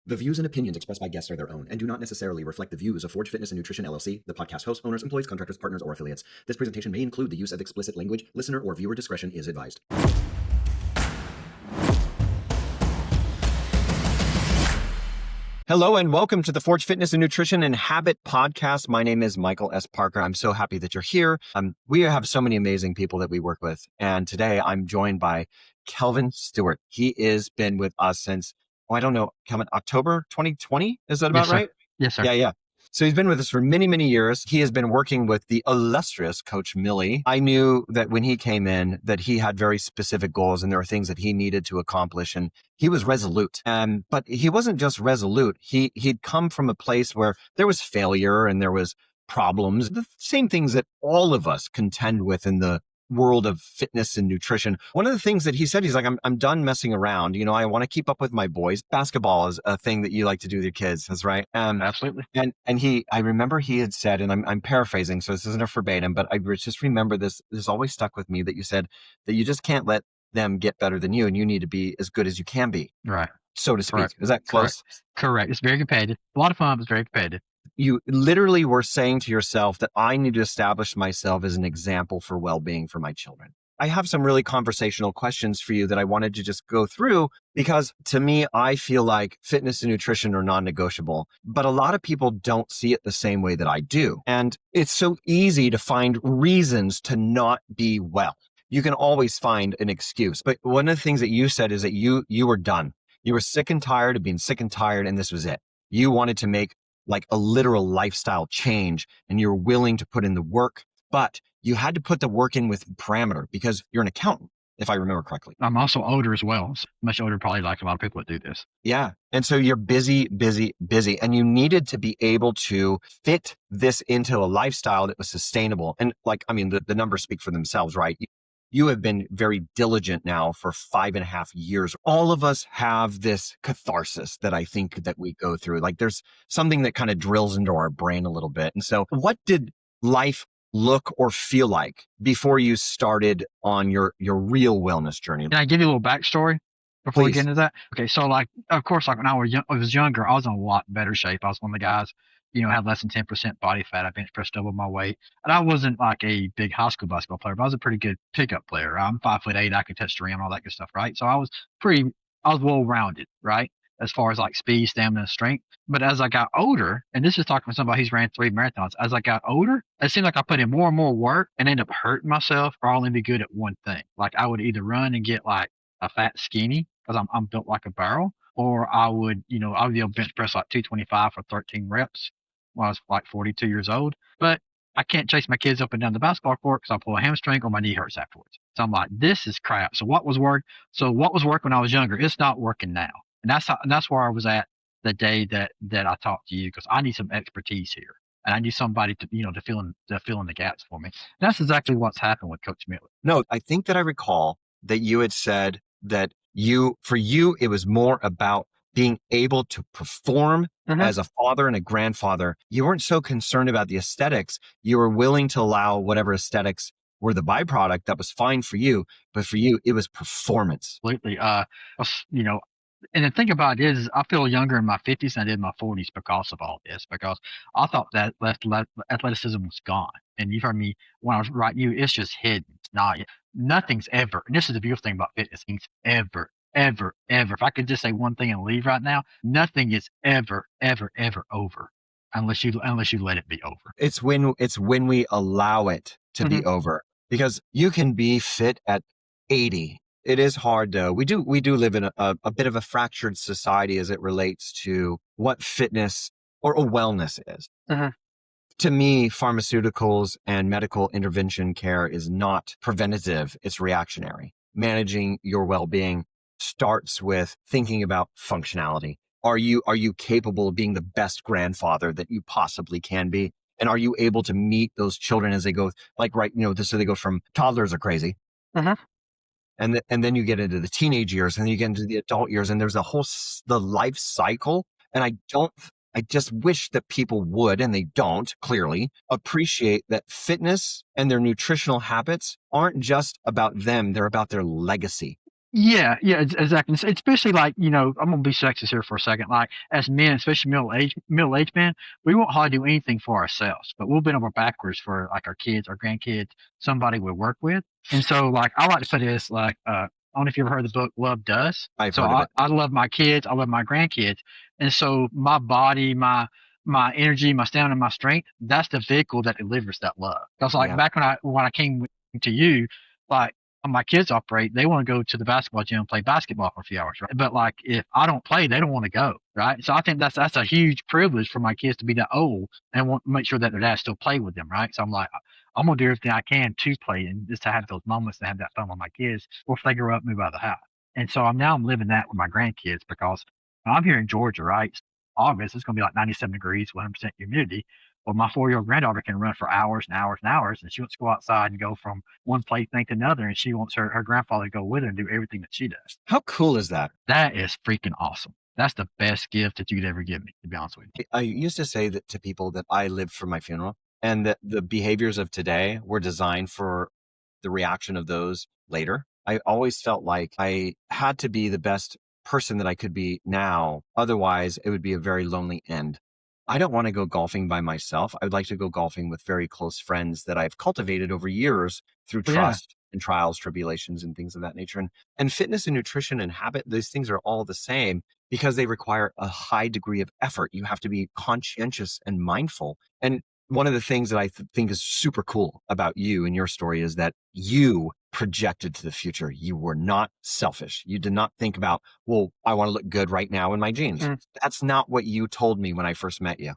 The views and opinions expressed by guests are their own and do not necessarily reflect the views of Forge Fitness and Nutrition LLC, the podcast hosts, owners, employees, contractors, partners, or affiliates. This presentation may include the use of explicit language. Listener or viewer discretion is advised. Hello and welcome to the Forge Fitness and Nutrition and Habit podcast. My name is Michael S. Parker. I'm so happy that you're here. We have so many amazing people that we work with. And today I'm joined by Kelvin Stewart. He has been with us since, I don't know, Kelvin, October 2020? Is that about Yes, sir. right? Yes, sir. Yeah. So he's been with us for many, many years. He has been working with the illustrious Coach Millie. I knew that when he came in that he had very specific goals and there were things that he needed to accomplish, and he was resolute. But he wasn't just resolute. He'd come from a place where there was failure and there was problems, the same things that all of us contend with in the world of fitness and nutrition. One of the things that he said, he's like, I'm done messing around. You know, I want to keep up with my boys. Basketball is a thing that you like to do with your kids. That's right. Absolutely. I remember he had said, and I'm paraphrasing, so this isn't a verbatim, but I just remember this always stuck with me, that you said that you just can't let them get better than you, and you need to be as good as you can be. Right. So to speak. Correct. Is that close? Correct. It's very competitive. A lot of fun, but it's very competitive. You literally were saying to yourself that I need to establish myself as an example for well-being for my children. I have some really conversational questions for you that I wanted to just go through, because to me, I feel like fitness and nutrition are non-negotiable, but a lot of people don't see it the same way that I do. And it's so easy to find reasons to not be well. You can always find an excuse. But one of the things that you said is that you were done. You were sick and tired of being sick and tired, and this was it. You wanted to make like a literal lifestyle change, and you're willing to put in the work, but you had to put the work in with parameter because you're an accountant, if I remember correctly. I'm also older as well. So much older, probably, like a lot of people that do this. Yeah. And so you're busy, and you needed to be able to fit this into a lifestyle that was sustainable. And the numbers speak for themselves, right? You have been very diligent now for 5.5 years. All of us have this catharsis that I think that we go through. Like there's something that kind of drills into our brain a little bit. And so what did life look or feel like before you started on your real wellness journey? Can I give you a little backstory before we Please. get into that? Okay. So of course, when I was younger, I was in a lot better shape. I was one of the guys, had less than 10% body fat. I bench pressed double my weight. And I wasn't like a big high school basketball player, but I was a pretty good pickup player. I'm 5'8". I could touch the rim, all that good stuff. Right. So I was well rounded, right? As far as like speed, stamina, and strength. But as I got older, and this is talking from somebody who's ran 3 marathons, as I got older, it seemed like I put in more and more work and ended up hurting myself, or I'll only be good at one thing. Like I would either run and get like a fat skinny because I'm built like a barrel, or I would be able to bench press like 225 for 13 reps when I was like 42 years old. But I can't chase my kids up and down the basketball court because I'll pull a hamstring or my knee hurts afterwards. So I'm like, this is crap. So what was work when I was younger? It's not working now. And that's where I was at the day that I talked to you, because I need some expertise here, and I need somebody to fill in the gaps for me. And that's exactly what's happened with Coach Millie. No, I think that I recall that you had said that for you, it was more about being able to perform as a father and a grandfather. You weren't so concerned about the aesthetics. You were willing to allow whatever aesthetics were the byproduct. That was fine for you, but for you, it was performance. Absolutely. And the thing about it is, I feel younger in my 50s than I did in my 40s because of all this, because I thought that athleticism was gone. And you've heard me when I was writing you, it's just hidden. It's not, nothing's ever, and this is the beautiful thing about fitness, things ever, if I could just say one thing and leave right now, nothing is ever over unless you let it be over. It's when we allow it to be over, because you can be fit at 80. It is hard though. We do live in a bit of a fractured society as it relates to what fitness or wellness is. To me, pharmaceuticals and medical intervention care is not preventative, it's reactionary. Managing your well-being starts with thinking about functionality. Are you capable of being the best grandfather that you possibly can be? And are you able to meet those children as they go, so they go from toddlers are crazy. And then you get into the teenage years, and then you get into the adult years, and there's the life cycle. And I just wish that people would, and they don't, clearly, appreciate that fitness and their nutritional habits aren't just about them, they're about their legacy. Yeah, yeah, exactly. Especially like, I'm gonna be sexist here for a second. Like as men, especially middle aged men, we won't hardly do anything for ourselves, but we'll bend over backwards for like our kids, our grandkids, somebody we work with. And so like I like to put this like I don't know if you ever heard the book Love Does. I've So heard of I it. love my kids, I love my grandkids. And so my body, my energy, my stamina, my strength, that's the vehicle that delivers that love. Because like Yeah. back when I came to you, like my kids operate, they want to go to the basketball gym and play basketball for a few hours, right? But like if I don't play, they don't want to go, right? So I think that's a huge privilege for my kids to be that old and want to make sure that their dad still play with them, right? So I'm like, I'm gonna do everything I can to play and just to have those moments to have that fun with my kids before they grow up, move out of the house. And so I'm living that with my grandkids because I'm here in Georgia, right? August, it's gonna be like 97 degrees, 100% humidity. Well, my 4-year-old granddaughter can run for hours and hours and hours, and she wants to go outside and go from one play thing to another, and she wants her grandfather to go with her and do everything that she does. How cool is that? That is freaking awesome. That's the best gift that you could ever give me, to be honest with you. I used to say that to people that I lived for my funeral and that the behaviors of today were designed for the reaction of those later. I always felt like I had to be the best person that I could be now. Otherwise, it would be a very lonely end. I don't want to go golfing by myself. I would like to go golfing with very close friends that I've cultivated over years through But yeah, trust and trials, tribulations, and things of that nature. And fitness and nutrition and habit, those things are all the same because they require a high degree of effort. You have to be conscientious and mindful. And one of the things that I think is super cool about you and your story is that you projected to the future. You were not selfish. You did not think about, well, I want to look good right now in my jeans. mm, That's not what you told me when I first met you.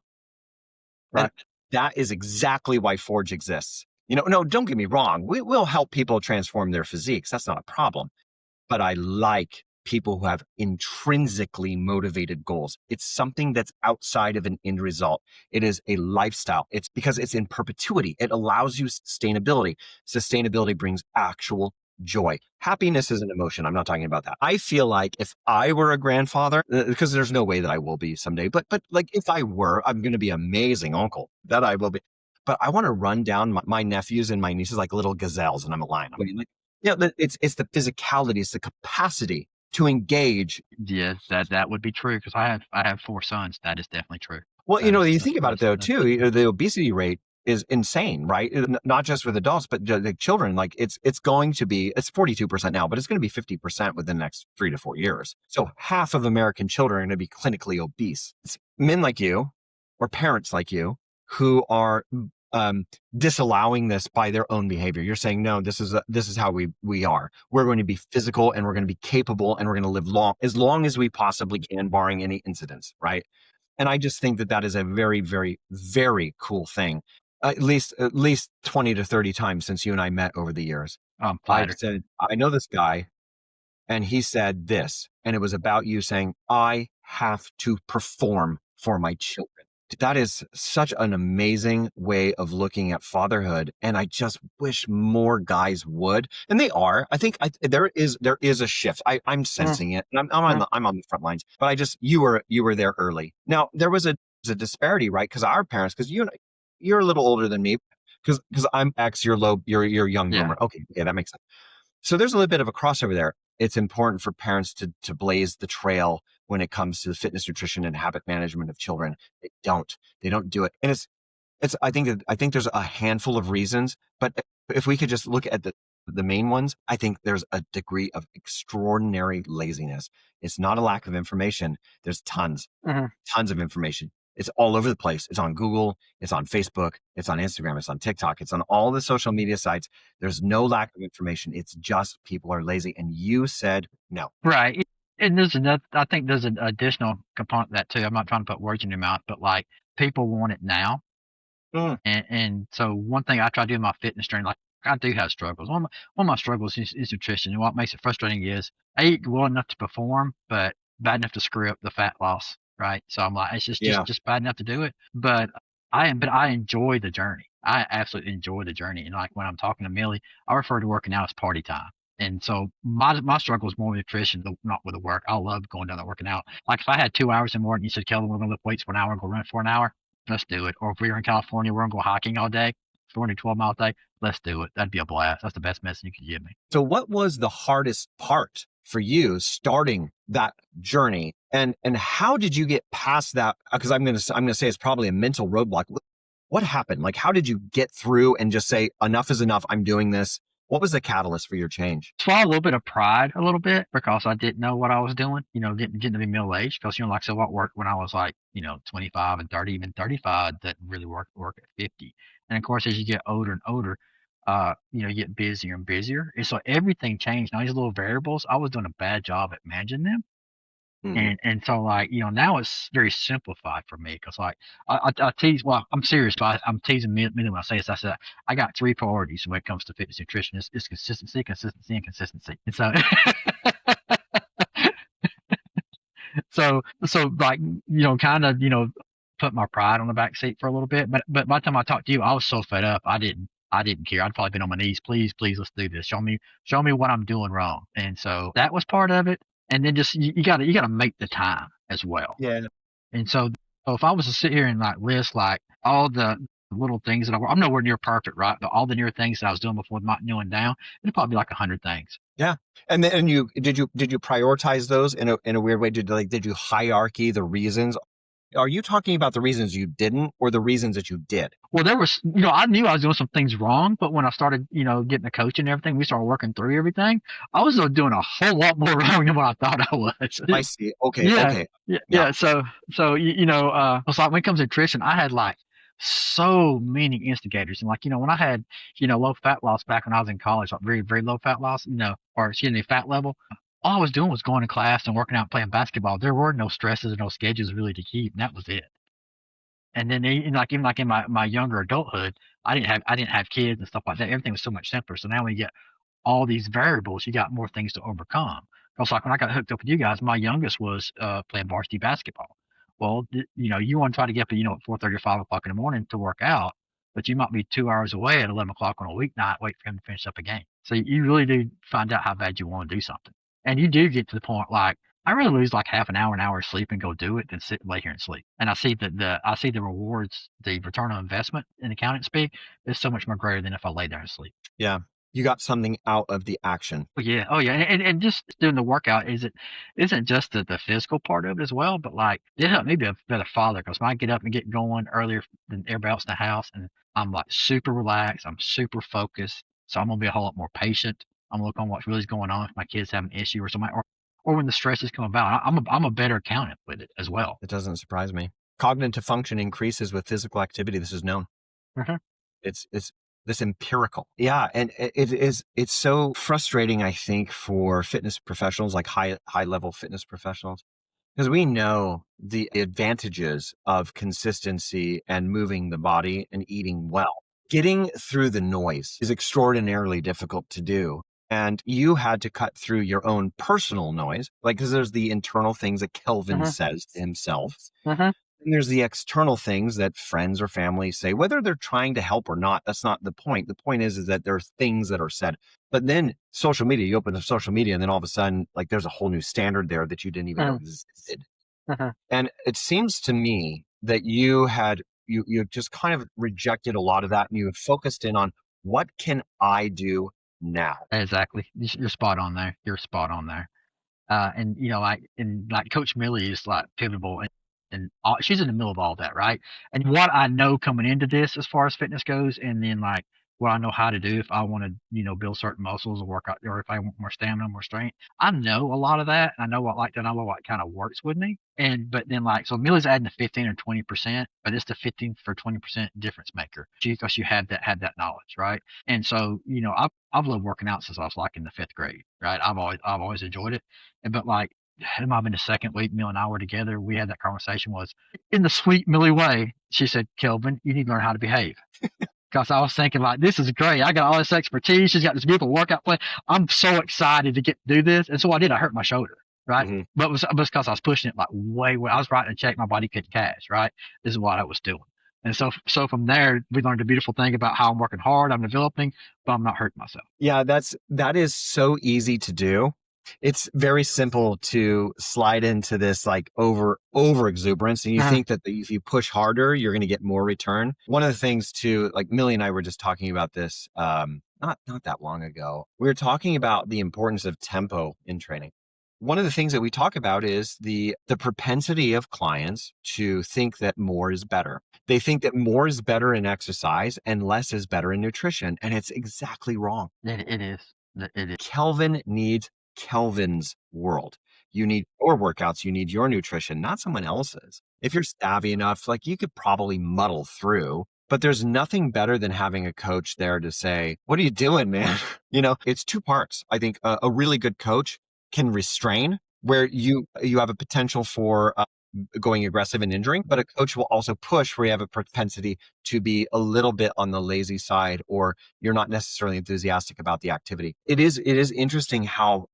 And right. that is exactly why Forge exists. No, don't get me wrong. We will help people transform their physiques. That's not a problem, but I like people who have intrinsically motivated goals. It's something that's outside of an end result. It is a lifestyle. It's because it's in perpetuity. It allows you sustainability. Sustainability brings actual joy. Happiness is an emotion. I'm not talking about that. I feel like if I were a grandfather, because there's no way that I will be someday, but like if I were, I'm going to be an amazing uncle. That I will be. But I want to run down my nephews and my nieces like little gazelles, and I'm a lion. I mean, like, it's the physicality, it's the capacity to engage. Yeah, that would be true because I have 4 sons. That is definitely true. Well, you That's think about it though too, the obesity rate is insane, right? Not just with adults, but the children. Like it's going to be, it's 42% now, but it's going to be 50% within the next 3 to 4 years. So half of American children are going to be clinically obese. It's men like you or parents like you who are disallowing this by their own behavior. You're saying, no, this is how we are. We're going to be physical and we're going to be capable and we're going to live long as we possibly can, barring any incidents, right? And I just think that that is a very, very, very cool thing. At least 20 to 30 times since you and I met over the years, I'm I've flattered. said, I know this guy, and he said this, and it was about you saying, I have to perform for my children. That is such an amazing way of looking at fatherhood, and I just wish more guys would. And they are. I think there is a shift. I'm Mm, sensing it, and I'm on the front lines. But you were there early. Now there was a disparity, right? Because our parents, because you're a little older than me, because I'm X, you're young yeah. boomer. Okay, yeah, that makes sense. So there's a little bit of a crossover there. It's important for parents to blaze the trail when it comes to the fitness, nutrition, and habit management of children. They don't do it, and I think there's a handful of reasons, but if we could just look at the main ones, I think there's a degree of extraordinary laziness. It's not a lack of information. There's Mhm. tons of information. It's all over the place. It's on Google, it's on Facebook, it's on Instagram, it's on TikTok, it's on all the social media sites. There's no lack of information. It's just people are lazy. And you said no. Right. And there's another, I think there's an additional component to that too. I'm not trying to put words in your mouth, but like people want it now. Mm, And so one thing I try to do in my fitness journey, like I do have struggles. One of my struggles is nutrition. And what makes it frustrating is I eat well enough to perform, but bad enough to screw up the fat loss. Right. So I'm like, it's just just yeah. just bad enough to do it. But I enjoy the journey. I absolutely enjoy the journey. And like when I'm talking to Millie, I refer to working out as party time. And so my struggle is more with nutrition, not with the work. I love going down there working out. Like if I had 2 hours in the morning, you said, Kelvin, we're gonna lift weights for an hour and go run for an hour. Let's do it. Or if we're in California, we're gonna go hiking all day, 12 miles a day. Let's do it. That'd be a blast. That's the best message you could give me. So what was the hardest part for you starting that journey? And how did you get past that? Because I'm going to say it's probably a mental roadblock. What happened? Like, how did you get through and just say, enough is enough, I'm doing this? What was the catalyst for your change? Swallow a little bit of pride, a little bit, because I didn't know what I was doing, getting to be middle aged. Because, like, so what worked when I was like, 25 and 30, even 35, that really work at 50. And of course, as you get older and older, you get busier and busier. And so everything changed. Now, these little variables, I was doing a bad job at managing them. Mhm. And so, like, now it's very simplified for me, because, like, I tease. Well, I'm serious, but I'm teasing me when I say this. I said I got 3 priorities when it comes to fitness nutrition. It's consistency, consistency, and consistency. And so, so like, kind of, put my pride on the back seat for a little bit. But by the time I talked to you, I was so fed up. I didn't care. I'd probably been on my knees. Please, please, let's do this. Show me what I'm doing wrong. And so that was part of it. And then just you gotta make the time as well. Yeah. And so if I was to sit here and like list like all the little things that I'm nowhere near perfect, right? But all the near things that I was doing before not knowing down, it'd probably be like 100 things. Yeah. And then did you prioritize those in a weird way? Did you hierarchy the reasons? Are you talking about the reasons you didn't or the reasons that you did? Well, there was, I knew I was doing some things wrong, but when I started, getting the coach and everything, we started working through everything. I was doing a whole lot more wrong than what I thought I was. I see. Okay. Yeah, Okay. yeah, Yeah. yeah. So it's like when it comes to nutrition, I had like so many instigators, and like when I had low fat loss back when I was in college, like very very low fat loss, or excuse me, fat level. All I was doing was going to class and working out, and playing basketball. There were no stresses or no schedules really to keep, and that was it. And then even like in my younger adulthood, I didn't have kids and stuff like that. Everything was so much simpler. So now when you get all these variables, you got more things to overcome. Because like when I got hooked up with you guys, my youngest was playing varsity basketball. Well, you want to try to get up at 4:30 or 5 o'clock in the morning to work out, but you might be 2 hours away at 11 o'clock on a weeknight, wait for him to finish up a game. So you really do find out how bad you want to do something, and you do get to the point like I rather lose like half an hour of sleep and go do it than sit lay here and sleep. And I see that the rewards, the return on investment in accounting speak is so much more greater than if I lay there and sleep. Yeah. You got something out of the action. Oh yeah, and just doing the workout isn't just the physical part of it as well, but like it helped me be a better father, because when I get up and get going earlier than everybody else in the house, and I'm like super relaxed, I'm super focused, so I'm gonna be a whole lot more patient. I'm gonna look on what's really going on if my kids have an issue or something, or when the stresses come about. I'm a better accountant with it as well. It doesn't surprise me. Cognitive function increases with physical activity. This is known. Mhm. It's this empirical. Yeah. And it's so frustrating, I think, for fitness professionals, like high level fitness professionals, because we know the advantages of consistency and moving the body and eating well. Getting through the noise is extraordinarily difficult to do. And you had to cut through your own personal noise, like, because there's the internal things that Kelvin Mhm. says to himself. Mhm. And there's the external things that friends or family say, whether they're trying to help or not. That's not the point. The point is that there's things that are said. But then social media, you open up social media, and then all of a sudden, like, there's a whole new standard there that you didn't even know Mhm. existed. Mhm. And it seems to me that you just kind of rejected a lot of that, and you had focused in on, what can I do now? Exactly. You're spot on there. You're spot on there. And like Coach Millie is like pivotal, and she's in the middle of all that, right? And what I know coming into this as far as fitness goes, and then like what I know how to do if I want to, build certain muscles or work out, or if I want more stamina, more strength. I know a lot of that. I know what like that. I know what kind of works with me. But then like so Millie's adding the 15 or 20%, but it's the 15 for 20% difference maker. Because you have that knowledge, right? And so I've loved working out since I was like in the 5th grade, right? I've always enjoyed it. But like it might have been the second week Millie and I were together. We had that conversation, was in the sweet Millie way. She said, Kelvin, you need to learn how to behave. Because I was thinking like, this is great. I got all this expertise. She's got this beautiful workout plan. I'm so excited to get to do this. And so I did. I hurt my shoulder, right? Mhm. But it was because I was pushing it like way. I was writing a check my body couldn't cash, right? This is what I was doing. And so from there, we learned a beautiful thing about how I'm working hard, I'm developing, but I'm not hurting myself. Yeah, that is so easy to do. It's very simple to slide into this like over exuberance, and you think that if you push harder, you're going to get more return. One of the things too, like Millie and I were just talking about this not that long ago. We were talking about the importance of tempo in training. One of the things that we talk about is the propensity of clients to think that more is better. They think that more is better in exercise and less is better in nutrition, and it's exactly wrong. It is. It is. Kelvin needs Kelvin's world. You need your workouts, you need your nutrition, not someone else's. If you're savvy enough, like you could probably muddle through, but there's nothing better than having a coach there to say, "What are you doing, man?" It's two parts. I think a really good coach can restrain where you have a potential for going aggressive and injuring, but a coach will also push where you have a propensity to be a little bit on the lazy side, or you're not necessarily enthusiastic about the activity. It is interesting how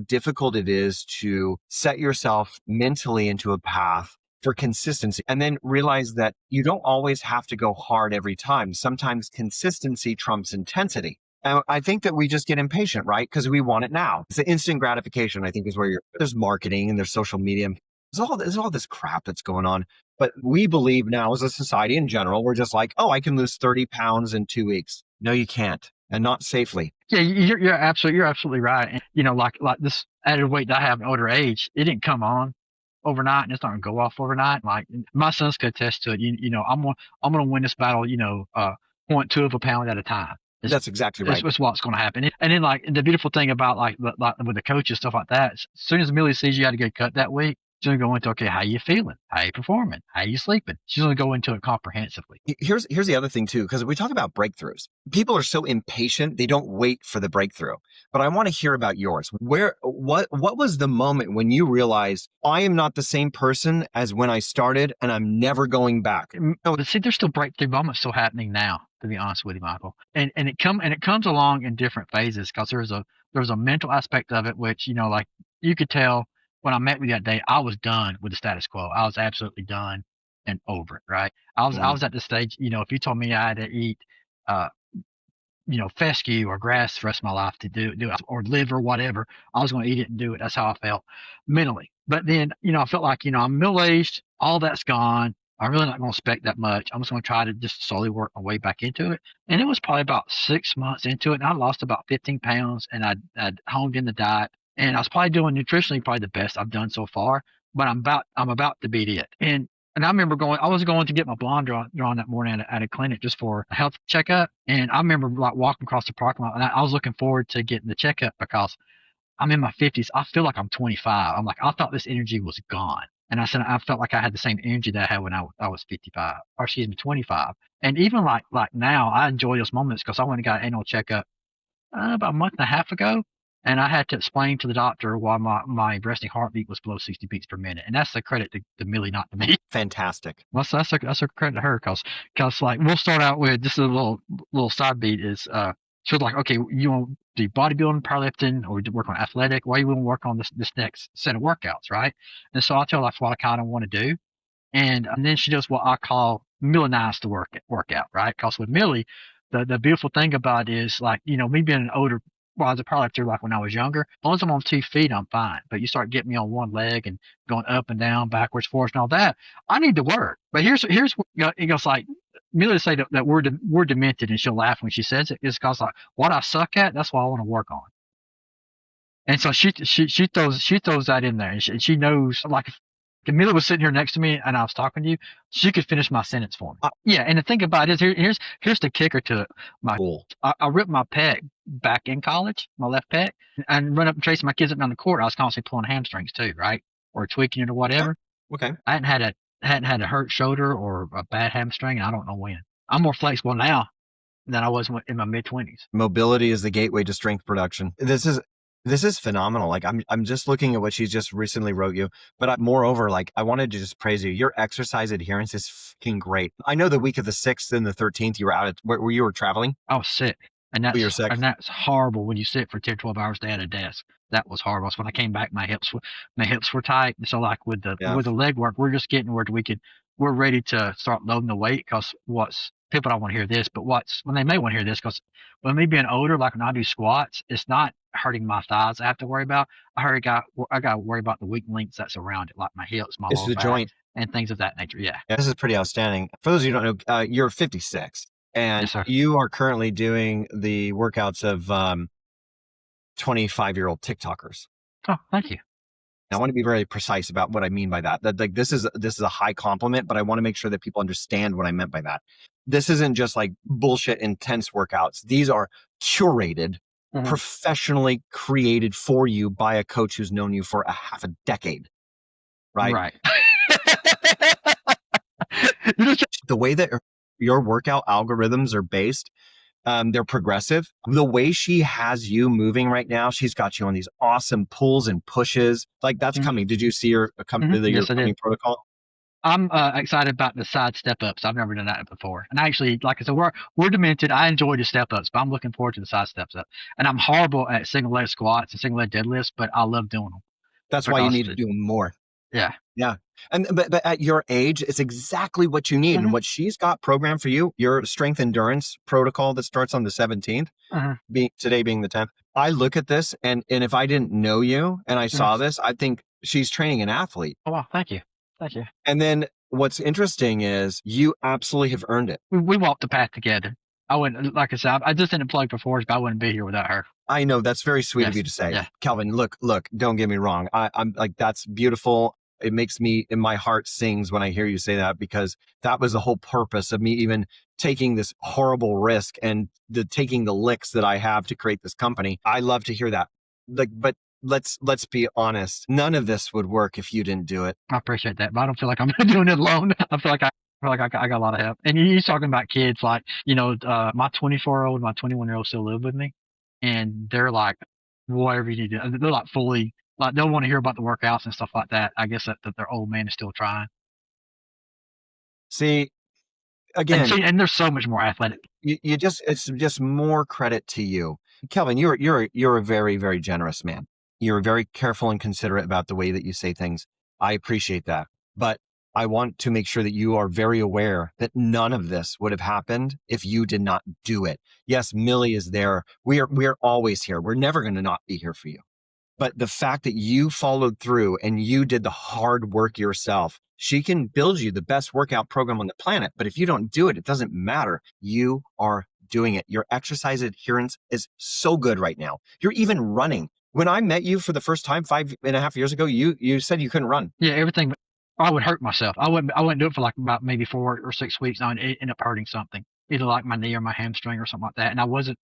difficult it is to set yourself mentally into a path for consistency and then realize that you don't always have to go hard every time. Sometimes consistency trumps intensity. And I think that we just get impatient, right? Because we want it now. It's the instant gratification, I think, is where there's marketing and there's social media. There's all this crap that's going on. But we believe now as a society in general, we're just like, oh, I can lose 30 pounds in 2 weeks. No, you can't. And not safely. Yeah, you're absolutely right. And like this added weight that I have in older age, it didn't come on overnight, and it's not gonna go off overnight. Like my sons could attest to it. I'm gonna win this battle. 0.2 of a pound at a time. That's exactly right. It's what's going to happen. And then like the beautiful thing about like with the coaches stuff like that, as soon as Millie sees you had to get cut that week, she's going to go into, okay, how you feeling? How you performing? How you sleeping? She's going to go into it comprehensively. Here's the other thing too, because we talk about breakthroughs. People are so impatient, they don't wait for the breakthrough. But I want to hear about yours. What was the moment when you realized I am not the same person as when I started and I'm never going back? But see, there's still breakthrough moments still happening now, to be honest with you, Michael. And it comes along in different phases, because there's a mental aspect of it, which, like you could tell when I met with you that day, I was done with the status quo. I was absolutely done and over it, right? I was at the stage, if you told me I had to eat fescue or grass the rest of my life to do it, or liver, whatever, I was going to eat it and do it. That's how I felt mentally. But then, I felt like, I'm middle-aged, all that's gone. I'm really not going to expect that much. I'm just going to try to just slowly work my way back into it. And it was probably about 6 months into it, and I lost about 15 pounds, and I'd honed in the diet, and I was probably doing nutritionally probably the best I've done so far. But I'm about to beat it. And I remember I was going to get my blonde drawn that morning at a clinic just for a health checkup. And I remember like walking across the parking lot, and I was looking forward to getting the checkup because I'm in my 50s. I feel like I'm 25. I'm like, I thought this energy was gone. And I said, I felt like I had the same energy that I had when I was 55, or excuse me, 25. And even like now, I enjoy those moments because I went and got an annual checkup about a month and a half ago. And I had to explain to the doctor why my resting heartbeat was below 60 beats per minute. And that's a credit to Millie, not to me. Fantastic. Well, so that's a credit to her, because like we'll start out with just a little side beat is she was like, okay, you want to do bodybuilding, powerlifting, or work on athletic? Why you want to work on this next set of workouts, right? And so I tell her that's what I kind of want to do. And then she does what I call Millie-nize the workout, right? Because with Millie, the beautiful thing about it is, like, me being an older, well, I was a powerlifter like when I was younger. As long as I'm on 2 feet, I'm fine. But you start getting me on one leg and going up and down, backwards, forwards, and all that, I need to work. But here's what it goes like. Millie say that we're demented, and she'll laugh when she says it. It's because like what I suck at, that's what I want to work on. And so she throws that in there, and she knows, like, if Camila was sitting here next to me and I was talking to you, she could finish my sentence for me. Yeah, and the thing about it is, here's the kicker to it. Cool. I ripped my pec back in college, my left pec, and run up and chasing my kids up down the court. I was constantly pulling hamstrings too, right, or tweaking it or whatever. Okay. I hadn't had a hurt shoulder or a bad hamstring, and I don't know when. I'm more flexible now than I was in my mid-20s. Mobility is the gateway to strength production. This is phenomenal. Like I'm just looking at what she just recently wrote you, but moreover, like I wanted to just praise you. Your exercise adherence is fucking great. I know the week of the 6th and the 13th, you were out where you were traveling. I was sick. And that's horrible when you sit for 10, 12 hours a day at a desk. That was horrible. So when I came back, my hips were tight. And so like with the leg work, we're just getting where we're ready to start loading the weight, because people don't want to hear this, but when they may want to hear this, because when me being older, like when I do squats, it's not hurting my thighs I have to worry about. I got to worry about the weak links that's around it, like my hips, my lower back, joint, and things of that nature. Yeah. This is pretty outstanding. For those of you who don't know, you're 56. And Yes, sir. you are currently doing the workouts of 25-year-old TikTokers. Oh, thank you. I want to be very precise about what I mean by that. That like this is a high compliment, but I want to make sure that people understand what I meant by that. This isn't just like bullshit intense workouts. These are curated, Mhm. professionally created for you by a coach who's known you for a half a decade, right? Right. You just The way that your workout algorithms are based, they're progressive. The way she has you moving right now, she's got you on these awesome pulls and pushes. Like that's Mhm, coming. Did you see your mhm. your Yes, I did. coming protocol? I'm excited about the side step ups. I've never done that before. And actually, like I said, we're demented. I enjoy the step ups, but I'm looking forward to the side steps up. And I'm horrible at single leg squats and single leg deadlifts, but I love doing them That's why you because need to do more. yeah. Yeah. And but at your age, it's exactly what you need. And Mhm, what she's got programmed for you, your strength endurance protocol that starts on the 17th, mhm, today being the 10th. I look at this and if I didn't know you and I mhm. saw this, I think she's training an athlete. Oh wow, thank you, thank you. And then what's interesting is you absolutely have earned it. We walked the path together. I wouldn't, like I said, I just didn't plug for Forge, but I wouldn't be here without her. I know that's very sweet of Yes, you to say. yeah. Kelvin, look, don't get me wrong. I'm like, that's beautiful. It makes me, in my heart sings when I hear you say that, because that was the whole purpose of me even taking this horrible risk and taking the licks that I have to create this company. I love to hear that. Like, but let's be honest. None of this would work if you didn't do it. I appreciate that, but I don't feel like I'm doing it alone. I got a lot of help. And you're talking about kids, like, my 24-year-old, my 21-year-old still live with me, and they're like, whatever you need to do. They're like fully, like, they'll want to hear about the workouts and stuff like that. I guess that their old man is still trying. See, And again, see, and they're so much more athletic. you just it's just more credit to you. Kelvin, you're a very, very generous man. You're very careful and considerate about the way that you say things. I appreciate that. But I want to make sure that you are very aware that none of this would have happened if you did not do it. Yes, Millie is there. We're always here. We're never going to not be here for you. But the fact that you followed through and you did the hard work yourself, she can build you the best workout program on the planet. But if you don't do it, it doesn't matter. You are doing it. Your exercise adherence is so good right now. You're even running. When I met you for the first time 5.5 years ago, you said you couldn't run. Yeah, everything. I would hurt myself. I wouldn't do it for like about maybe 4 or 6 weeks. And I would end up hurting something, either like my knee or my hamstring or something like that. And I wasn't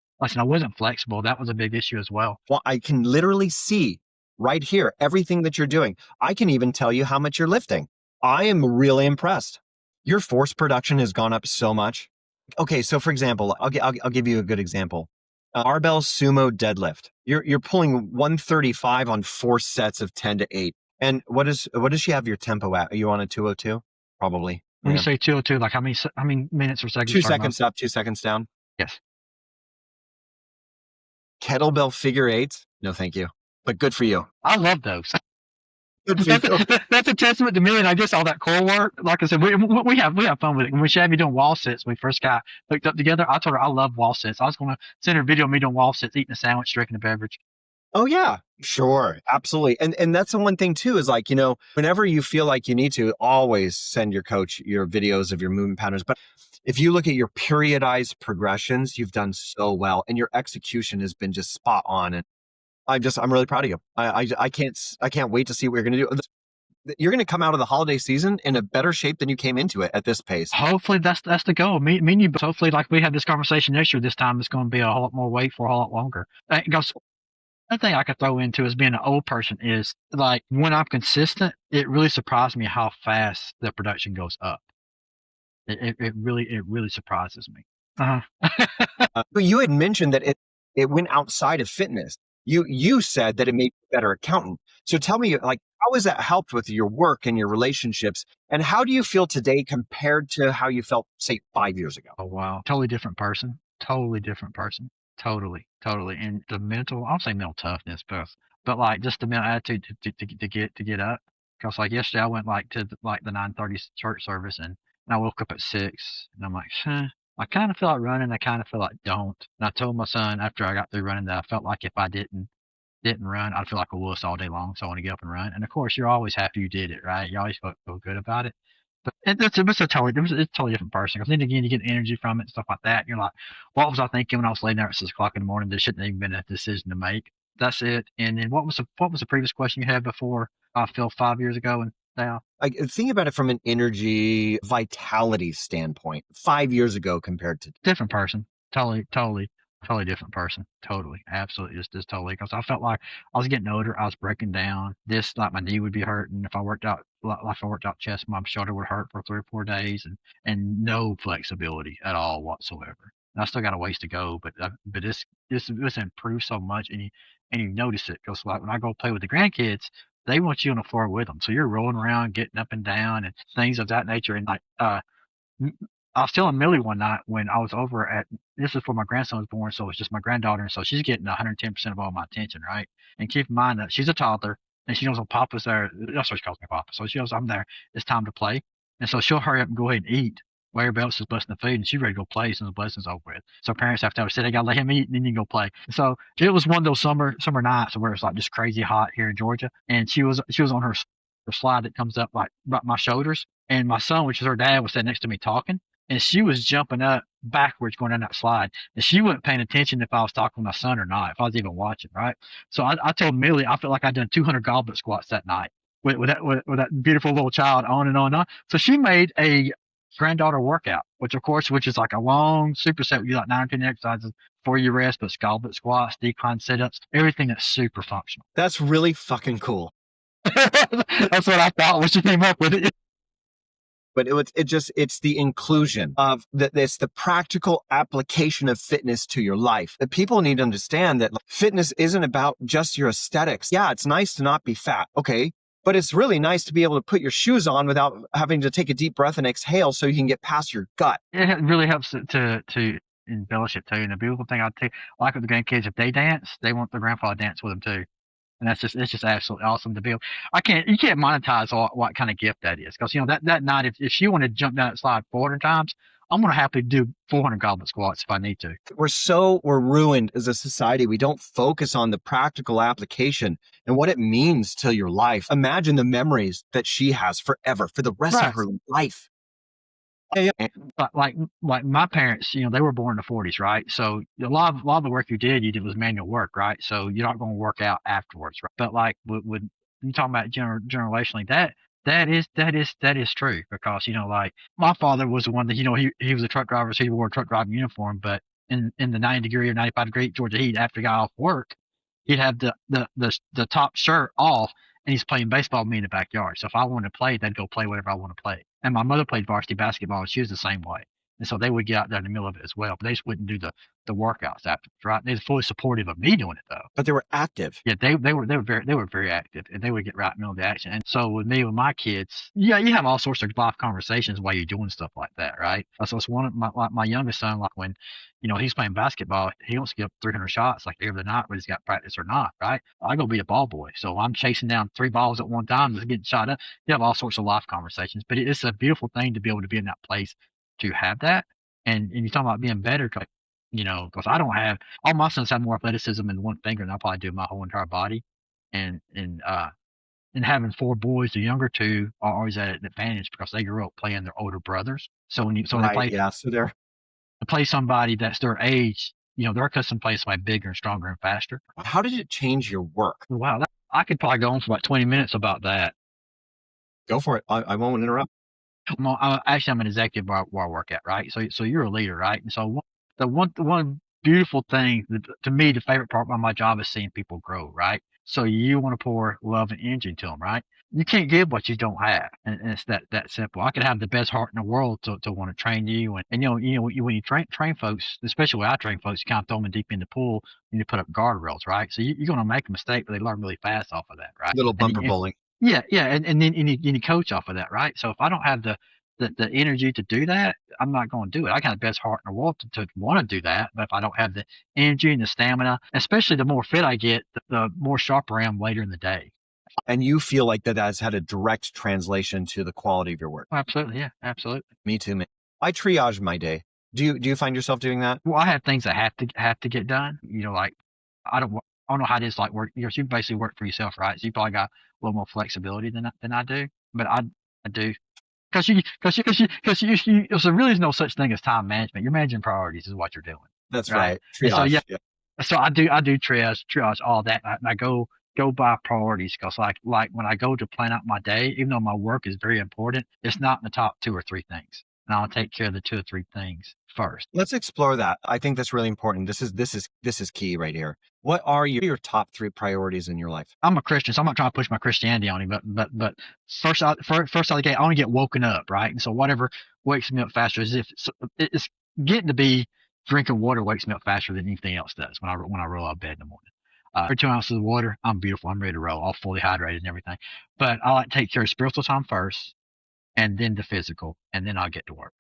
flexible. That was a big issue as well. Well, I can literally see right here everything that you're doing. I can even tell you how much you're lifting. I am really impressed. Your force production has gone up so much. Okay, so for example, I'll give you a good example. Barbell sumo deadlift. You're pulling 135 on 4 sets of 10 to 8. And what does she have your tempo at? Are you on a 202? Probably. When you Yeah. say 202, like how many minutes or seconds? 2 seconds up, 2 seconds down. Yes. Kettlebell figure eights. No, thank you. But good for you. I love those. Good for you. That's a testament to me, and I guess all that core work. Like I said, we have fun with it. When she had me doing wall sits, when we first got hooked up together, I told her I love wall sits. I was going to send her a video of me doing wall sits, eating a sandwich, drinking a beverage. Oh yeah, sure, absolutely. And that's the one thing too is like, whenever you feel like you need to, always send your coach your videos of your movement patterns. But if you look at your periodized progressions, you've done so well, and your execution has been just spot on. And I'm really proud of you. I can't wait to see what you're going to do. You're going to come out of the holiday season in a better shape than you came into it at this pace. Hopefully, that's the goal. Me and you. Hopefully, like we have this conversation next year. This time, it's going to be a whole lot more weight for a whole lot longer. Because another thing I could throw into as being an old person is like when I'm consistent, it really surprises me how fast the production goes up. It really surprises me. But you had mentioned that it went outside of fitness. You said that it made you a better accountant. So tell me, like, how has that helped with your work and your relationships? And how do you feel today compared to how you felt, say, 5 years ago? Oh wow, totally different person. Totally different person. Totally, totally. And the mental, I'll say mental toughness, but like just the mental attitude to get up. Cause like yesterday, I went like to like the 9:30 church service, and I woke up at 6, and I'm like, huh. I kind of feel like running. I kind of feel like don't. And I told my son after I got through running that I felt like if I didn't run, I'd feel like a wuss all day long. So I want to get up and run. And of course, you're always happy you did it, right? You always feel good about it. It's a totally different person. Because then again, you get energy from it and stuff like that. And you're like, what was I thinking when I was laying there at 6 o'clock in the morning? There shouldn't have even been a decision to make. That's it. And then what was the previous question you had before? Phil, 5 years ago and now. I think about it from an energy vitality standpoint, 5 years ago compared to Different person. Totally different person. Totally. Absolutely. Just totally. Because I felt like I was getting older. I was breaking down. Like my knee would be hurting. If I worked out, like if I worked out chest, my shoulder would hurt for 3 or 4 days and no flexibility at all whatsoever. And I still got a ways to go, but this improved so much, and you notice it. Because like when I go play with the grandkids, they want you on the floor with them, so you're rolling around, getting up and down, and things of that nature. And like I was telling Millie one night when I was over at this is before my grandson was born, so it's just my granddaughter, and so she's getting 110% of all my attention, right? And keep in mind that she's a toddler, and she knows when Papa's there. That's what she calls me, Papa. So she knows I'm there. It's time to play, and so she'll hurry up and go ahead and eat while everybody else is busting the food, and she's ready to go play as soon as the lesson's over with. So parents have to have to say they gotta let him eat, and then you can go play. So it was one of those summer nights where it's like just crazy hot here in Georgia, and she was on her slide that comes up like about my shoulders, and my son, which is her dad, was sitting next to me talking, and she was jumping up backwards going down that slide, and she wasn't paying attention if I was talking to my son or not, if I was even watching, right? So I told Millie I felt like I'd done 200 goblet squats that night with that beautiful little child on and on and on. So she made a granddaughter workout, which is like a long superset. You like 9 or 10 exercises before you rest, but goblet squats, decline sit-ups, everything that's super functional. That's really fucking cool. That's what I thought when she came up with it. But it's the inclusion of it's the practical application of fitness to your life. That people need to understand that fitness isn't about just your aesthetics. Yeah, it's nice to not be fat. Okay. But it's really nice to be able to put your shoes on without having to take a deep breath and exhale so you can get past your gut. It really helps to embellish it too. And the beautiful thing I tell like with the grandkids, if they dance, they want their grandpa to dance with them too. And it's just absolutely awesome to be able. You can't monetize what kind of gift that is. Because that night, if she wanted to jump down that slide 400 times, I'm gonna happily do 400 goblet squats if I need to. We're ruined as a society. We don't focus on the practical application and what it means to your life. Imagine the memories that she has forever for the rest of her life. Yeah. But like my parents, they were born in the 40s, right? So a lot of the work you did was manual work, right? So you're not going to work out afterwards, right? But like when you talking about generationally, that is true. Because like my father was the one that he was a truck driver, so he wore a truck driving uniform. But in the 90-degree or 95-degree Georgia heat, after he got off work, he'd have the top shirt off, and he's playing baseball with me in the backyard. So if I wanted to play, they'd go play whatever I want to play. And my mother played varsity basketball, and she was the same way. And so they would get out there in the middle of it as well, but they just wouldn't do the workouts afterwards, right? They were fully supportive of me doing it though. But they were active. Yeah, they were very active, and they would get right in the middle of the action. And so with my kids, yeah, you have all sorts of life conversations while you're doing stuff like that, right? So it's one of my youngest son, like when he's playing basketball, he wants to get up 300 shots like every night, whether he's got practice or not, right? I go be a ball boy, so I'm chasing down 3 balls at one time, just getting shot up. You have all sorts of life conversations, but it's a beautiful thing to be able to be in that place to have that. And you're talking about being better, because I don't have all my sons have more athleticism in one finger than I probably do my whole entire body, and having 4 boys, the younger 2 are always at an advantage because they grew up playing their older brothers. So when they play, so they're to play somebody that's their age, they're accustomed to playing somebody bigger and stronger and faster. How did it change your work? Wow, I could probably go on for about 20 minutes about that. Go for it. I won't interrupt. I'm an executive where I work at, right? So you're a leader, right? And so the one beautiful thing to me, the favorite part about my job is seeing people grow, right? So you want to pour love and energy into them, right? You can't give what you don't have, and it's that simple. I could have the best heart in the world to want to train you, and when you train folks, especially when I train folks, you kind of throw them deep in the pool and you put up guardrails, right? So you're going to make a mistake, but they learn really fast off of that, right? Little bumper bowling. Yeah, and then you coach off of that, right? So if I don't have the energy to do that, I'm not going to do it. I got the best heart in the world to want to do that, but if I don't have the energy and the stamina, especially the more fit I get, the more sharper I am later in the day. And you feel like that has had a direct translation to the quality of your work? Absolutely, yeah, absolutely. Me too, man. I triage my day. Do you find yourself doing that? Well, I have things that have to get done. Like I don't know how it is like work. You basically work for yourself, right? So you probably got a little more flexibility than I do, but I do. So really is no such thing as time management. You're managing priorities is what you're doing. That's Right. right. And so, yeah, Triage. Yeah. so I do triage all that. And I go by priorities because like when I go to plan out my day, even though my work is very important, it's not in the top 2 or 3 things. And I'll take care of the 2 or 3 things first. Let's explore that. I think that's really important. This is key right here. What are your top 3 priorities in your life? I'm a Christian, so I'm not trying to push my Christianity on him, but first out of the gate, I want to get woken up, right? And so whatever wakes me up faster is if it's getting to be drinking water wakes me up faster than anything else does when I roll out of bed in the morning. Every 2 ounces of water, I'm beautiful. I'm ready to roll, all fully hydrated and everything. But I like to take care of spiritual time first, and then the physical, and then I'll get to work.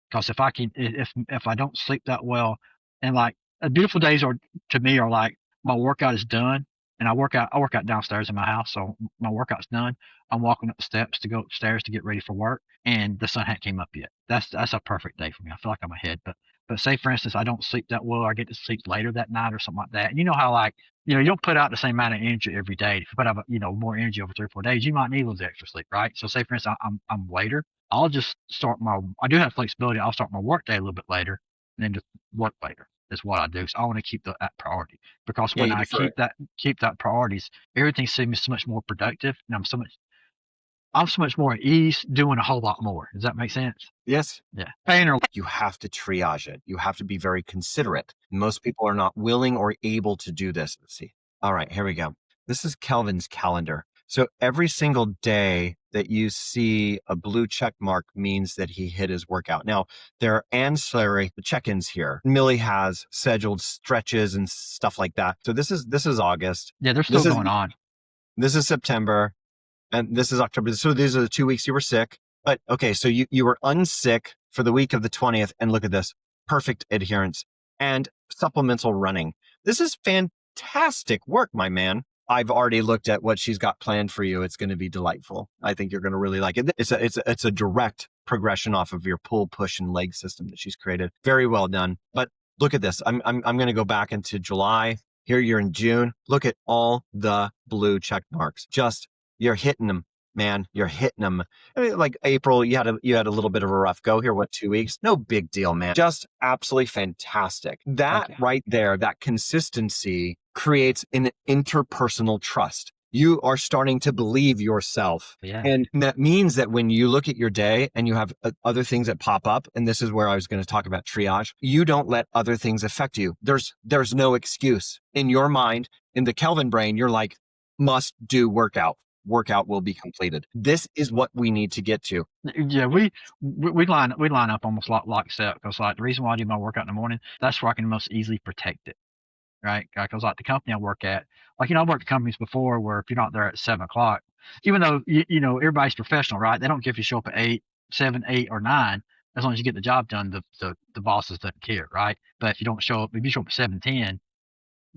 Because if I don't sleep that well, and like beautiful days are to me are like my workout is done, and I work out downstairs in my house, so my workout's done. I'm walking up the steps to go upstairs to get ready for work, and the sun hadn't came up yet. That's a perfect day for me. I feel like I'm ahead. But say for instance I don't sleep that well, or I get to sleep later that night or something like that. And you know how like you don't put out the same amount of energy every day. If you put out more energy over 3 or 4 days, you might need a little extra sleep, right? So say for instance I'm later. I'll just I do have flexibility. I'll start my work day a little bit later and then just work later is what I do. So I want to keep that priority because Yeah, when you I defer it. keep that priorities, everything seems so much more productive and I'm so much more at ease doing a whole lot more. Does that make sense? Yes. Yeah. Pain or You have to triage it. You have to be very considerate. Most people are not willing or able to do this. Let's see. All right, here we go. This is Kelvin's calendar. So every single day that you see a blue check mark means that he hit his workout. Now, there are ancillary check-ins here. Millie has scheduled stretches and stuff like that. So this is August. yeah, they're still This is going on. this is September. And this is October. So these are the 2 weeks you were sick. But okay, so you were unsick for the week of the 20th. And look at this, perfect adherence and supplemental running. This is fantastic work, my man. I've already looked at what she's got planned for you. It's going to be delightful. I think you're going to really like it. It's a direct progression off of your pull, push, and leg system that she's created. Very well done. But look at this. I'm going to go back into July. Here you're in June. Look at all the blue check marks. Just you're hitting them, man. You're hitting them. I mean, like April, you had a little bit of a rough go here. What, 2 weeks? No big deal, man. Just absolutely fantastic. That right there, that consistency creates an interpersonal trust. You are starting to believe yourself. Yeah. And that means that when you look at your day and you have other things that pop up, and this is where I was going to talk about triage, you don't let other things affect you. There's no excuse. In your mind, in the Kelvin brain, you're like, must do workout. Workout will be completed. This is what we need to get to. Yeah, we line up almost like that because like the reason why I do my workout in the morning, that's where I can most easily protect it, right? Because like the company I work at, like I worked at companies before where if you're not there at 7 o'clock, even though everybody's professional, right? They don't care if you show up at 8, 7, 8, or 9. As long as you get the job done, the bosses don't care, right? But if you show up at 7:10,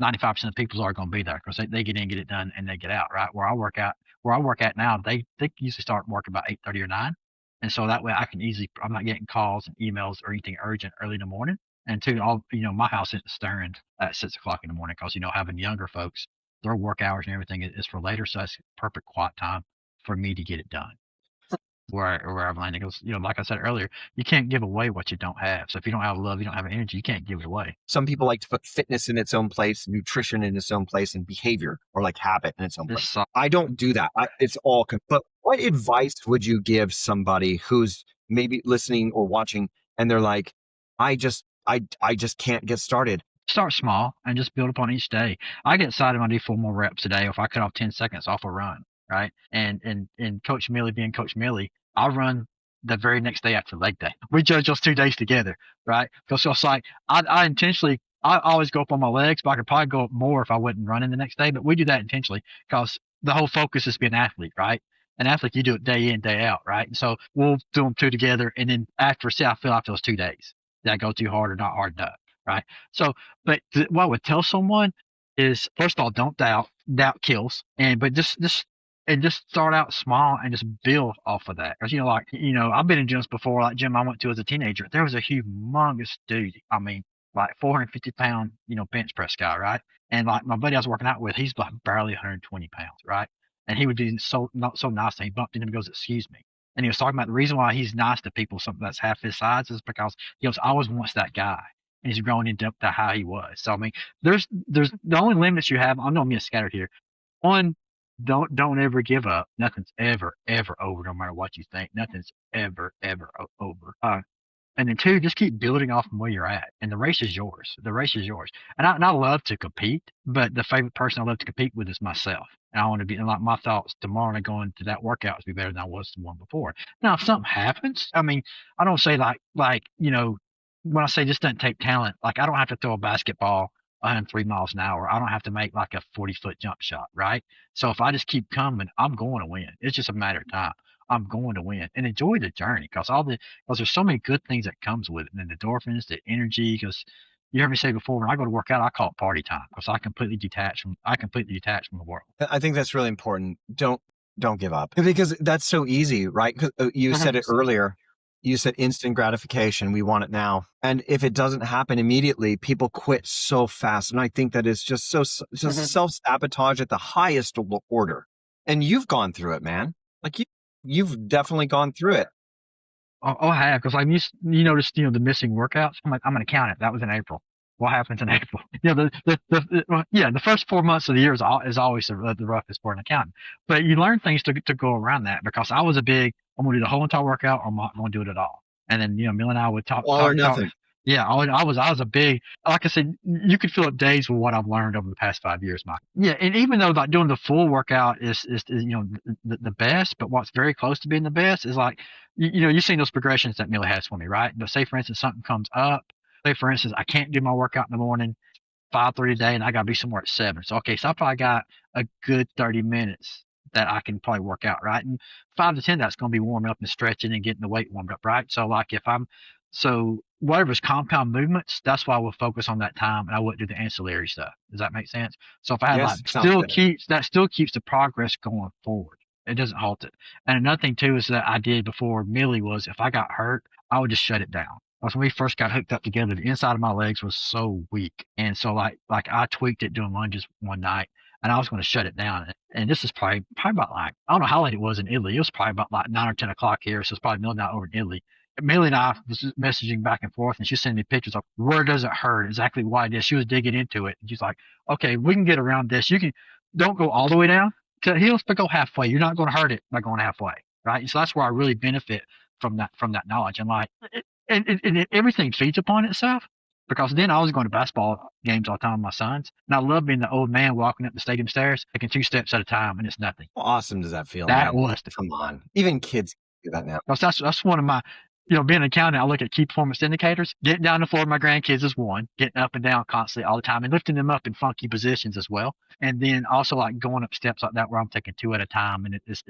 95% of people are going to be there because they get in, get it done, and they get out, right? Where I work at now, they usually start work about 8:30 or 9. And so that way I'm not getting calls and emails or anything urgent early in the morning. And two, my house isn't stirring at 6 o'clock in the morning because, having younger folks, their work hours and everything is for later. So that's perfect quiet time for me to get it done where I'm landing. Because, like I said earlier, you can't give away what you don't have. So if you don't have love, you don't have energy, you can't give it away. Some people like to put fitness in its own place, nutrition in its own place, and behavior or like habit in its own place. I don't do that. It's all. But what advice would you give somebody who's maybe listening or watching and they're like, I just can't get started? Start small and just build upon each day. I get excited when I do 4 more reps a day, or if I cut off 10 seconds off a run, right? And Coach Millie being Coach Millie, I'll run the very next day after leg day. We judge those 2 days together, right? Because it's like I intentionally I always go up on my legs, but I could probably go up more if I wasn't running the next day. But we do that intentionally because the whole focus is to be an athlete, right? An athlete, you do it day in, day out, right? And so we'll do them 2 together, and then after, say I feel after those 2 days, did I go too hard or not hard enough, right? So, but what I would tell someone is, first of all, don't doubt. Doubt kills, but just start out small and just build off of that. Because I've been in gyms before, like gym I went to as a teenager. There was a humongous dude. I mean, like 450-pound, bench press guy, right? And like my buddy I was working out with, he's like barely 120 pounds, right? And he would be so not so nice. And he bumped into him and goes, "Excuse me." And he was talking about the reason why he's nice to people, something that's half his size, is because he goes, I was once that guy. And he's growing into how he was. So I mean, there's the only limits you have. I know I'm being scattered here. One, don't ever give up. Nothing's ever over, no matter what you think. Nothing's ever over. And then two, just keep building off from where you're at. And the race is yours. The race is yours. And I love to compete, but the favorite person I love to compete with is myself. And I want to be, and like, my thoughts tomorrow and going to that workout is be better than I was the one before. Now, if something happens, I mean, I don't say like, when I say this doesn't take talent, like I don't have to throw a basketball 103 miles an hour. I don't have to make like a 40-foot jump shot, right? So if I just keep coming, I'm going to win. It's just a matter of time. I'm going to win and enjoy the journey because there's so many good things that comes with it, and the endorphins, the energy. Because you heard me say before, when I go to work out, I call it party time because I completely detach from the world. I think that's really important. Don't give up, because that's so easy, right? 'Cause, you said it earlier. You said instant gratification. We want it now. And if it doesn't happen immediately, people quit so fast. And I think that is just self-sabotage at the highest order. And you've gone through it, man. Like you've definitely gone through it. Oh, I have, because like you noticed, the missing workouts. I'm an accountant. That was in April. What happens in April? The first 4 months of the year is always the roughest for an accountant. But you learn things to go around that, because I was I'm going to do the whole entire workout, or I'm not going to do it at all. And then Mill and I would talk, All or nothing. Yeah, I was a big, like I said, you could fill up days with what I've learned over the past 5 years, Mike. Yeah, and even though like doing the full workout is the best, but what's very close to being the best is like you've seen those progressions that Millie has for me, right? But say for instance something comes up. Say for instance I can't do my workout in the morning, 5:30 a day, and I got to be somewhere at 7. So okay, so I probably got a good 30 minutes that I can probably work out, right? And 5 to 10 that's going to be warming up and stretching and getting the weight warmed up, right? So like so whatever's compound movements, that's why I will focus on that time, and I wouldn't do the ancillary stuff. Does that make sense? So if I had Yes, still keeps the progress going forward. It doesn't halt it. And another thing too is that I did before Millie was, if I got hurt, I would just shut it down. Because when we first got hooked up together, the inside of my legs was so weak, and so like I tweaked it doing lunges one night, and I was going to shut it down. And this is probably about like, I don't know how late it was in Italy. It was probably about like 9 or 10 o'clock here, so it's probably midnight over in Italy. Millie and I was just messaging back and forth, and she's sending me pictures of where does it hurt, exactly why it is. She was digging into it, and she's like, "Okay, we can get around this. Don't go all the way down to the heels, but go halfway. You're not going to hurt it by going halfway, right?" And so that's where I really benefit from that knowledge, and like, everything feeds upon itself. Because then I was going to basketball games all the time with my sons, and I love being the old man walking up the stadium stairs, taking 2 steps at a time, and it's nothing. How awesome does that feel? That man? was Come on, even kids do that now. That's one of my, being an accountant, I look at key performance indicators. Getting down the floor with my grandkids is one. Getting up and down constantly all the time, and lifting them up in funky positions as well. And then also like going up steps like that where I'm taking 2 at a time, and it's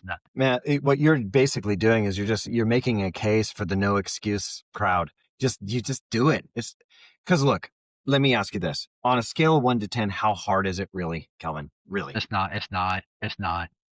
nothing. Man, what you're basically doing is you're making a case for the no excuse crowd. You just do it. It's because look, let me ask you this: on a scale of 1 to 10, how hard is it really, Kelvin? Really? It's not.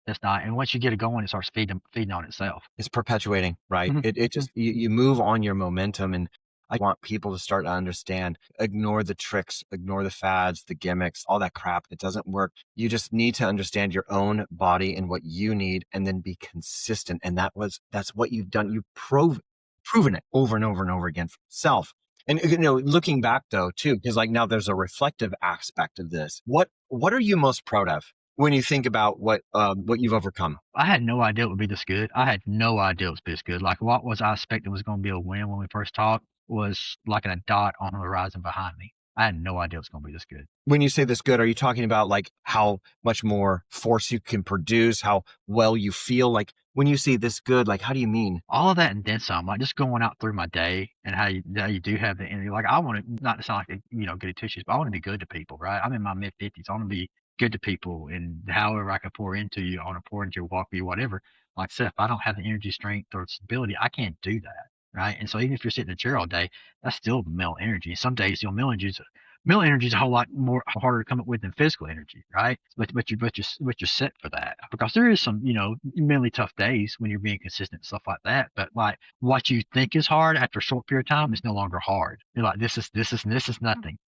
And once you get it going, it starts feeding on itself. It's perpetuating, right? Mhm. It just you move on your momentum, and I want people to start to understand. Ignore the tricks, ignore the fads, the gimmicks, all that crap. It doesn't work. You just need to understand your own body and what you need, and then be consistent. And that's what you've done. You've proven it over and over and over again for yourself. And looking back though too, because like now there's a reflective aspect of this. What are you most proud of when you think about what you've overcome? I had no idea it would be this good. I had no idea it was this good. Like, what was I expecting was going to be a win when we first talked was like a dot on the horizon behind me. I had no idea it was going to be this good. When you say this good, are you talking about like how much more force you can produce, how well you feel? Like when you say this good, like how do you mean? All of that and then some. Like just going out through my day, and how you do have the energy. Like I want to, not to sound like goody two shoes, but I want to be good to people, right? I'm in my mid-50s. I want to be good to people, and however I can pour into you, I want to pour into your, walk with you, whatever. Like I said, if I don't have the energy, strength, or stability, I can't do that, right? And so even if you're sitting in a chair all day, that's still male energy. Some days, mental energy is a whole lot more harder to come up with than physical energy, right? But you're set for that, because there is some mentally tough days when you're being consistent and stuff like that. But like what you think is hard after a short period of time is no longer hard. You're like, this is nothing.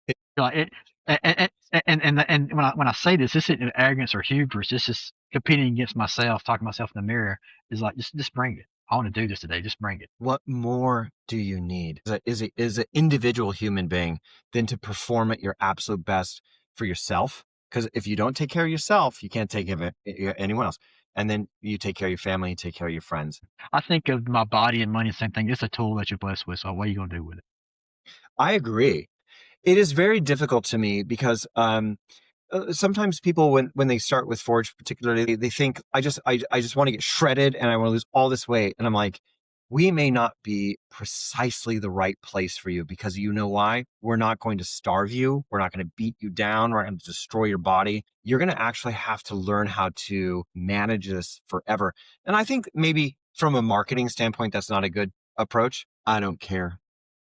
You're like And when I say this isn't arrogance or hubris. This is competing against myself, talking to myself in the mirror. Is like, just bring it. I want to do this today. Just bring it. What more do you need is an individual human being than to perform at your absolute best for yourself? Because if you don't take care of yourself, you can't take care of anyone else. And then you take care of your family, you take care of your friends. I think of my body and money the same thing. It's a tool that you're blessed with. So what are you gonna do with it? I agree. It is very difficult to me because sometimes people when they start with Forge particularly, they think I just want to get shredded and I want to lose all this weight. And I'm like, we may not be precisely the right place for you, because you know why? We're not going to starve you. We're not going to beat you down. We're not going to destroy your body. You're going to actually have to learn how to manage this forever. And I think maybe from a marketing standpoint, that's not a good approach. I don't care.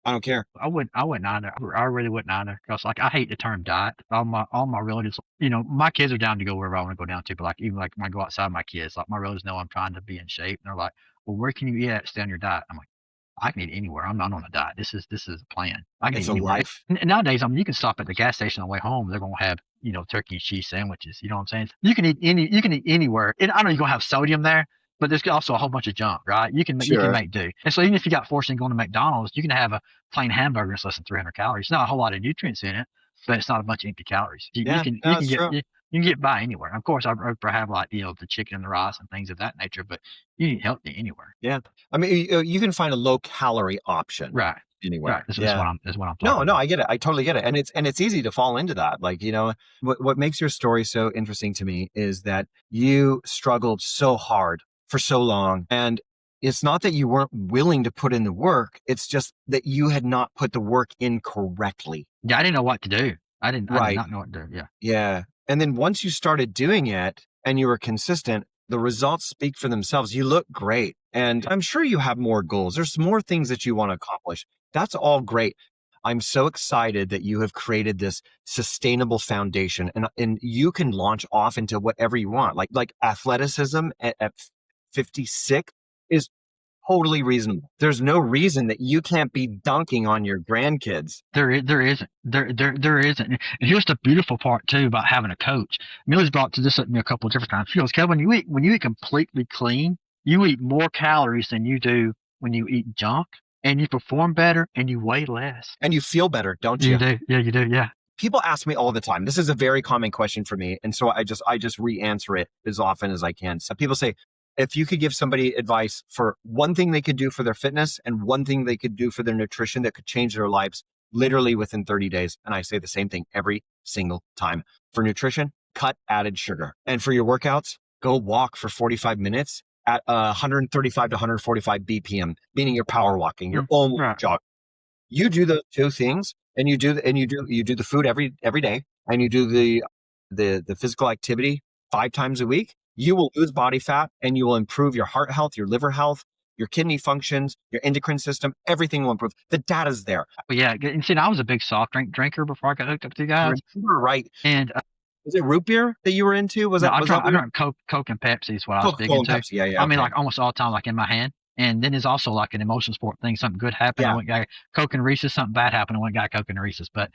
I don't care. I wouldn't either. I really wouldn't either. Because like, I hate the term diet. All my relatives, my kids are down to go wherever I want to go down to. But like, even like when I go outside, my kids, like my relatives know I'm trying to be in shape. And they're like, well, where can you eat at? Stay on your diet. I'm like, I can eat anywhere. I'm not on a diet. This is a plan. I can It's eat a anywhere. life. And nowadays, you can stop at the gas station on the way home. They're gonna have, turkey and cheese sandwiches. You know what I'm saying? You can eat anywhere. And I know you're gonna have sodium there, but there's also a whole bunch of junk, right? You can Sure. make do. And so even if you got forced into going to McDonald's, you can have a plain hamburger. It's less than 300 calories. Not a whole lot of nutrients in it, but it's not a bunch of empty calories. You Yeah, can that's true. you can get by anywhere. Of course, I'd rather have like the chicken and the rice and things of that nature, but you can eat healthy anywhere. Yeah. I mean, you can find a low calorie option Right. anywhere. That's Yeah. what I'm talking No, about. I get it. I totally get it. And it's easy to fall into that. Like, what makes your story so interesting to me is that you struggled so hard for so long. And it's not that you weren't willing to put in the work. It's just that you had not put the work in correctly. Yeah, I didn't know what to do. I did Right. not know what to do. Yeah. Yeah. And then once you started doing it and you were consistent, the results speak for themselves. You look great. And I'm sure you have more goals. There's more things that you want to accomplish. That's all great. I'm so excited that you have created this sustainable foundation, and you can launch off into whatever you want. Like athleticism at 56 is totally reasonable. There's no reason that you can't be dunking on your grandkids. There isn't. There isn't. And here's the beautiful part too about having a coach. Millie's brought to this up to me a couple of different times. She goes, Kevin, when you eat completely clean, you eat more calories than you do when you eat junk, and you perform better and you weigh less. And you feel better, don't you? You do. Yeah, you do. Yeah. People ask me all the time. This is a very common question for me. And so I just re-answer it as often as I can. So people say, if you could give somebody advice for one thing they could do for their fitness and one thing they could do for their nutrition that could change their lives literally within 30 days. And I say the same thing every single time. For nutrition, cut added sugar. And for your workouts, go walk for 45 minutes at 135 to 145 BPM, meaning you're power walking, you're almost Right. jogging. You do those two things, and you do the food every day, and you do the physical activity 5 times a week. You will lose body fat, and you will improve your heart health, your liver health, your kidney functions, your endocrine system. Everything will improve. The data's there. But yeah, and see, I was a big soft drink drinker before I got hooked up to you guys. You were right. And Was it root beer that you were into? I drank Coke and Pepsi is what I was big Coca-Cola and into. Pepsi. Yeah. I mean, Okay. like almost all the time, like in my hand. And then there's also like an emotion sport thing. Something good happened. Yeah. I went got Coke and Reese's. Something bad happened. I went got Coke and Reese's. But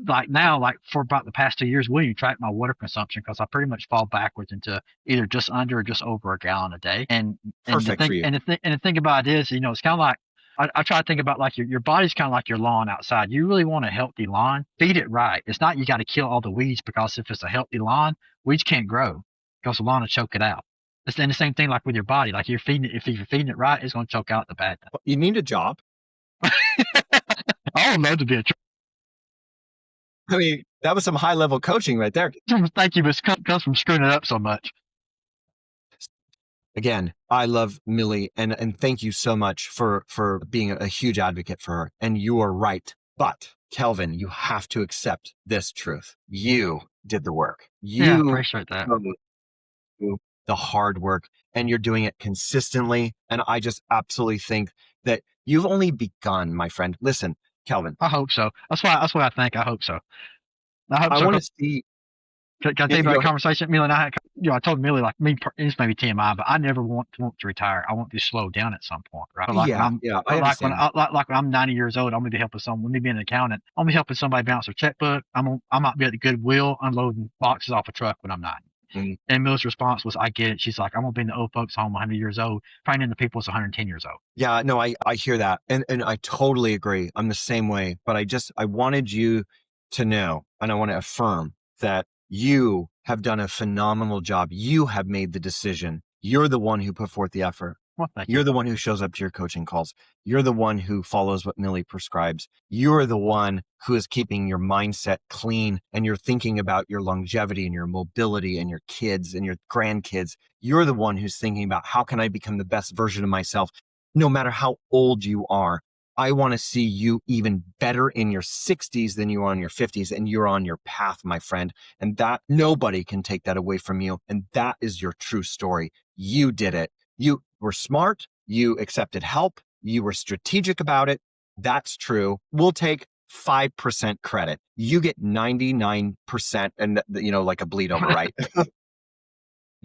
like now, like for about the past 2 years, we didn't track my water consumption because I pretty much fall backwards into either just under or just over a gallon a day. And Perfect the for thing, you. and the thing about it is, it's kind of like I try to think about like your body's kind of like your lawn outside. You really want a healthy lawn, feed it right. It's not you got to kill all the weeds, because if it's a healthy lawn, weeds can't grow because the lawn will choke it out. It's the same thing like with your body. Like if you're feeding it right, it's going to choke out the bad stuff. You need a job. I would love to be a I mean, that was some high level coaching right there. Thank you, but it comes from screwing it up so much. Again, I love Millie, and thank you so much for being a huge advocate for her. And you are right. But Kelvin, you have to accept this truth. You did the work. Yeah, I You appreciate that. do the hard work, and you're doing it consistently. And I just absolutely think that you've only begun, my friend. Listen, Kelvin, I hope so. That's what I think. I hope so. I hope I so. want to see. Can I tell you about a conversation? Mila and I had I told Millie, like, this may be TMI, but I never want to retire. I want to slow down at some point, right? Yeah, I understand. Like when I'm 90 years old, I'm gonna be helping someone. Let me be an accountant. I'm gonna be helping somebody balance their checkbook. I might be at the Goodwill unloading boxes off a truck when I'm 90. Mm. And Millie's response was, "I get it." She's like, "I'm gonna be in the old folks home 100 years old, training the people that's 110 years old." Yeah, no, I hear that. And I totally agree. I'm the same way, but I wanted you to know, and I want to affirm that you have done a phenomenal job. You have made the decision. You're the one who put forth the effort. Well, thank You're you. the one who shows up to your coaching calls. You're the one who follows what Millie prescribes. You're the one who is keeping your mindset clean, and you're thinking about your longevity and your mobility and your kids and your grandkids. You're the one who's thinking about, how can I become the best version of myself, no matter how old you are. I want to see you even better in your 60s than you are in your 50s, and you're on your path, my friend. And that nobody can take that away from you. And that is your true story. You did it. You were smart. You accepted help. You were strategic about it. That's true. We'll take 5% credit. You get 99%, and like a bleed over, right?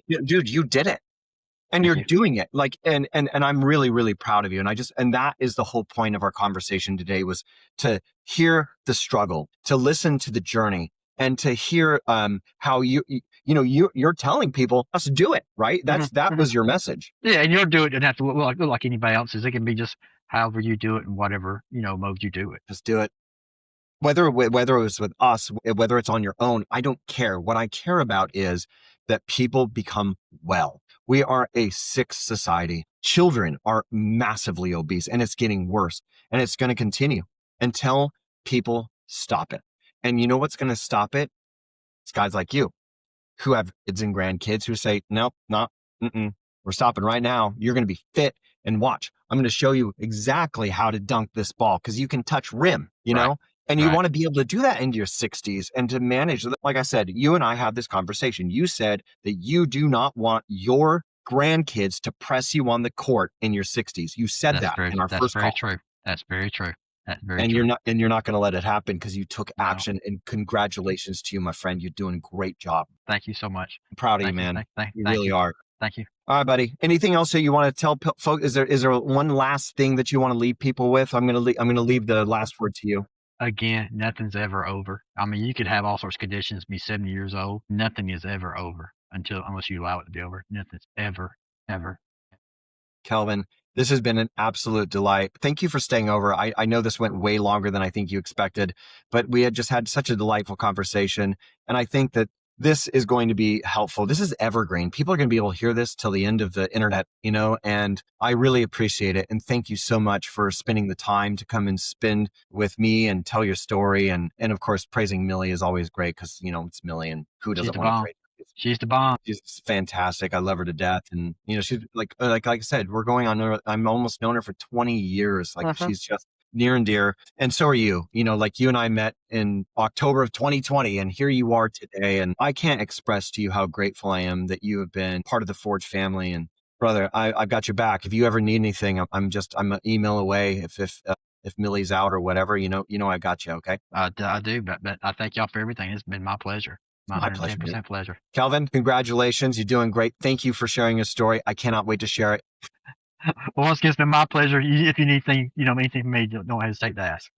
Dude, you did it. And Thank you're you. doing it, like, and I'm really, really proud of you. And that is the whole point of our conversation today, was to hear the struggle, to listen to the journey, and to hear how you're telling people, let's do it, right? That was your message. Yeah, and you'll do it. Doesn't have to look like anybody else's. It can be just however you do it and whatever mode you do it. Just do it. Whether it was with us, whether it's on your own, I don't care. What I care about is that people become well. We are a sick society. Children are massively obese, and it's getting worse, and it's going to continue until people stop it. And you know what's going to stop it? It's guys like you who have kids and grandkids who say, nope, not, we're stopping right now. You're going to be fit, and watch. I'm going to show you exactly how to dunk this ball, because you can touch rim, Right. and you Right. want to be able to do that into your 60s and to manage. Like I said, you and I had this conversation. You said that you do not want your grandkids to press you on the court in your 60s. You said that in our first call. True. That's very true. That's very And true. you're not going to let it happen, because you took No. action. And congratulations to you, my friend. You're doing a great job. Thank you so much. I'm proud of you, Thank you. man. Thank You thank really you. are. Thank you. All right, buddy. Anything else that you want to tell folks? Is there one last thing that you want to leave people with? I'm going to leave the last word to you. Again, nothing's ever over. I mean, you could have all sorts of conditions, be 70 years old. Nothing is ever over unless you allow it to be over. Nothing's ever. Kelvin, this has been an absolute delight. Thank you for staying over. I know this went way longer than I think you expected, but we had just had such a delightful conversation. And I think that this is going to be helpful. This is evergreen. People are going to be able to hear this till the end of the internet, and I really appreciate it. And thank you so much for spending the time to come and spend with me and tell your story. And of course, praising Millie is always great, because, it's Millie, and who doesn't want to praise? She's the bomb. She's fantastic. I love her to death. And, she's like I said, we're going on, I'm almost known her for 20 years. Like, she's just near and dear. And so are you, like, you and I met in October of 2020, and here you are today. And I can't express to you how grateful I am that you have been part of the Forge family. And brother, I've got your back. If you ever need anything, I'm an email away. If Millie's out or whatever, I got you. Okay. I do, but I thank y'all for everything. It's been my pleasure. My 110% pleasure. Kelvin, congratulations. You're doing great. Thank you for sharing your story. I cannot wait to share it. Well, once again, it's been my pleasure. If you need anything, anything from me, don't hesitate to ask.